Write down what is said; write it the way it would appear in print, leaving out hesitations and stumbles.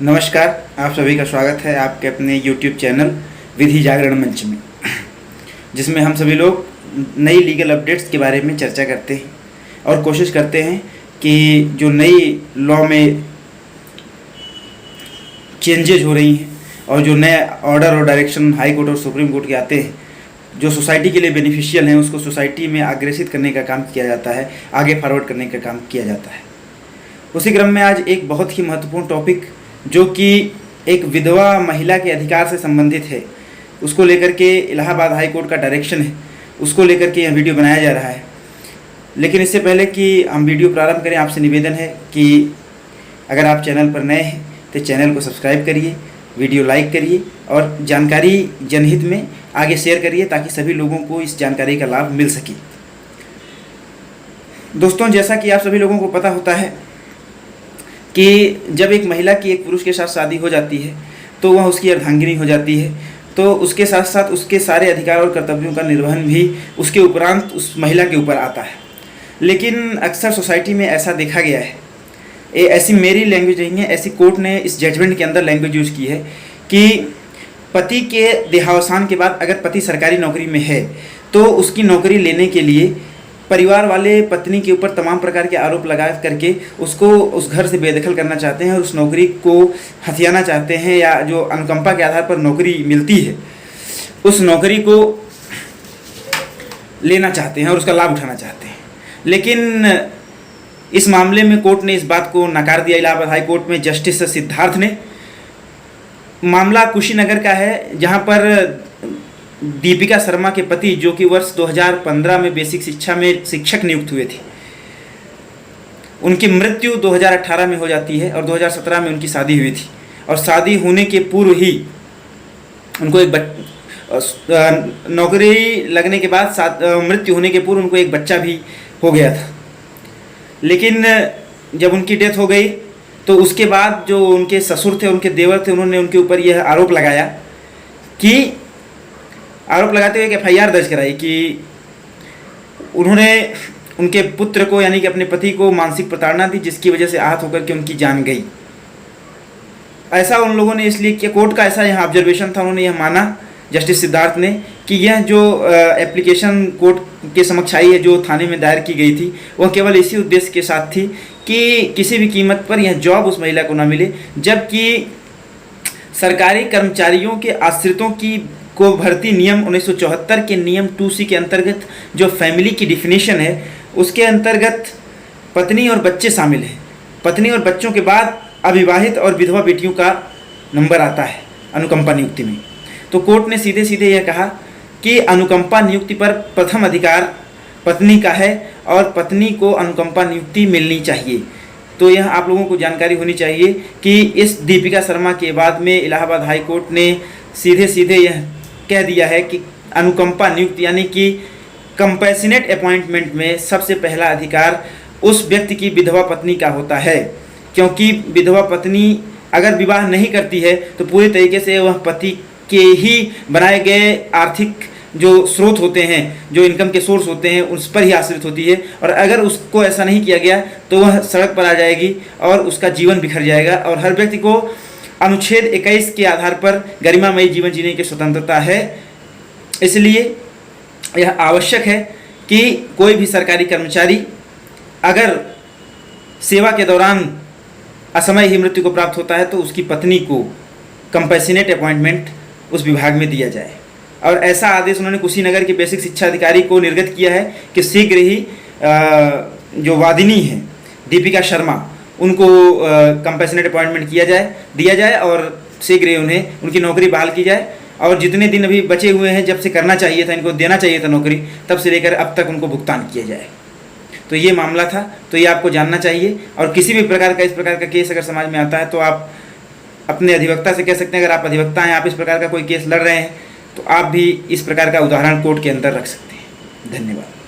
नमस्कार, आप सभी का स्वागत है आपके अपने YouTube चैनल विधि जागरण मंच में, जिसमें हम सभी लोग नई लीगल अपडेट्स के बारे में चर्चा करते हैं और कोशिश करते हैं कि जो नई लॉ में चेंजेज हो रही हैं और जो नए ऑर्डर और डायरेक्शन हाई कोर्ट और सुप्रीम कोर्ट के आते हैं, जो सोसाइटी के लिए बेनिफिशियल हैं, उसको सोसाइटी में अग्रेसित करने का काम किया जाता है, आगे फॉरवर्ड करने का काम किया जाता है। उसी क्रम में आज एक बहुत ही महत्वपूर्ण टॉपिक जो कि एक विधवा महिला के अधिकार से संबंधित है, उसको लेकर के इलाहाबाद हाई कोर्ट का डायरेक्शन है, उसको लेकर के यह वीडियो बनाया जा रहा है। लेकिन इससे पहले कि हम वीडियो प्रारंभ करें, आपसे निवेदन है कि अगर आप चैनल पर नए हैं तो चैनल को सब्सक्राइब करिए, वीडियो लाइक करिए और जानकारी जनहित में आगे शेयर करिए ताकि सभी लोगों को इस जानकारी का लाभ मिल सके। दोस्तों, जैसा कि आप सभी लोगों को पता होता है कि जब एक महिला की एक पुरुष के साथ शादी हो जाती है तो वह उसकी अर्धांगिनी हो जाती है, तो उसके साथ साथ उसके सारे अधिकार और कर्तव्यों का निर्वहन भी उसके उपरांत उस महिला के ऊपर आता है। लेकिन अक्सर सोसाइटी में ऐसा देखा गया है, ऐसी मेरी लैंग्वेज नहीं है, ऐसी कोर्ट ने इस जजमेंट के अंदर लैंग्वेज यूज़ की है कि पति के देहावसान के बाद अगर पति सरकारी नौकरी में है तो उसकी नौकरी लेने के लिए परिवार वाले पत्नी के ऊपर तमाम प्रकार के आरोप लगा करके उसको उस घर से बेदखल करना चाहते हैं और उस नौकरी को हथियाना चाहते हैं, या जो अनुकंपा के आधार पर नौकरी मिलती है उस नौकरी को लेना चाहते हैं और उसका लाभ उठाना चाहते हैं। लेकिन इस मामले में कोर्ट ने इस बात को नकार दिया। इलाहाबाद हाई कोर्ट में जस्टिस सिद्धार्थ ने, मामला कुशीनगर का है, जहां पर दीपिका शर्मा के पति जो कि वर्ष 2015 में बेसिक शिक्षा में शिक्षक नियुक्त हुए थे, उनकी मृत्यु 2018 में हो जाती है और 2017 में उनकी शादी हुई थी और शादी होने के पूर्व ही उनको एक नौकरी लगने के बाद मृत्यु होने के पूर्व उनको एक बच्चा भी हो गया था। लेकिन जब उनकी डेथ हो गई तो उसके बाद जो उनके ससुर थे, उनके देवर थे, उन्होंने उनके ऊपर यह आरोप लगाया कि आरोप लगाते हुए एक एफआईआर दर्ज कराई कि उन्होंने उनके पुत्र को यानी कि अपने पति को मानसिक प्रताड़ना दी, जिसकी वजह से आहत होकर के उनकी जान गई। ऐसा उन लोगों ने इसलिए किया, कोर्ट का ऐसा यहाँ ऑब्जर्वेशन था, उन्होंने यह माना जस्टिस सिद्धार्थ ने कि यह जो एप्लीकेशन कोर्ट के समक्ष आई है, जो थाने में दायर की गई थी, वह केवल इसी उद्देश्य के साथ थी कि किसी भी कीमत पर यह जॉब उस महिला को ना मिले, जबकि सरकारी कर्मचारियों के आश्रितों की को भर्ती नियम 1974 के नियम 2C के अंतर्गत जो फैमिली की डिफिनीशन है उसके अंतर्गत पत्नी और बच्चे शामिल हैं। पत्नी और बच्चों के बाद अविवाहित और विधवा बेटियों का नंबर आता है अनुकंपा नियुक्ति में। तो कोर्ट ने सीधे सीधे यह कहा कि अनुकंपा नियुक्ति पर प्रथम अधिकार पत्नी का है और पत्नी को अनुकंपा नियुक्ति मिलनी चाहिए। तो यह आप लोगों को जानकारी होनी चाहिए कि इस दीपिका शर्मा के बाद में इलाहाबाद हाई कोर्ट ने सीधे सीधे यह कह दिया है कि अनुकंपा नियुक्ति यानी कि कंपैशनेट अपॉइंटमेंट में सबसे पहला अधिकार उस व्यक्ति की विधवा पत्नी का होता है, क्योंकि विधवा पत्नी अगर विवाह नहीं करती है तो पूरी तरीके से वह पति के ही बनाए गए आर्थिक जो स्रोत होते हैं, जो इनकम के सोर्स होते हैं, उस पर ही आश्रित होती है। और अगर उसको ऐसा नहीं किया गया तो वह सड़क पर आ जाएगी और उसका जीवन बिखर जाएगा। और हर व्यक्ति को अनुच्छेद 21 के आधार पर गरिमामयी जीवन जीने की स्वतंत्रता है। इसलिए यह आवश्यक है कि कोई भी सरकारी कर्मचारी अगर सेवा के दौरान असमय ही मृत्यु को प्राप्त होता है तो उसकी पत्नी को कंपैशनेट अपॉइंटमेंट उस विभाग में दिया जाए। और ऐसा आदेश उन्होंने कुशीनगर के बेसिक शिक्षा अधिकारी को निर्गत किया है कि शीघ्र ही जो वादिनी है दीपिका शर्मा, उनको कंपैशनेट अपॉइंटमेंट दिया जाए और शीघ्र ही उन्हें उनकी नौकरी बहाल की जाए। और जितने दिन अभी बचे हुए हैं, जब से करना चाहिए था, इनको देना चाहिए था नौकरी, तब से लेकर अब तक उनको भुगतान किया जाए। तो ये मामला था, तो ये आपको जानना चाहिए। और किसी भी प्रकार का इस प्रकार का केस अगर समाज में आता है तो आप अपने अधिवक्ता से कह सकते हैं। अगर आप अधिवक्ता हैं, आप इस प्रकार का कोई केस लड़ रहे हैं, तो आप भी इस प्रकार का उदाहरण कोर्ट के अंदर रख सकते हैं। धन्यवाद।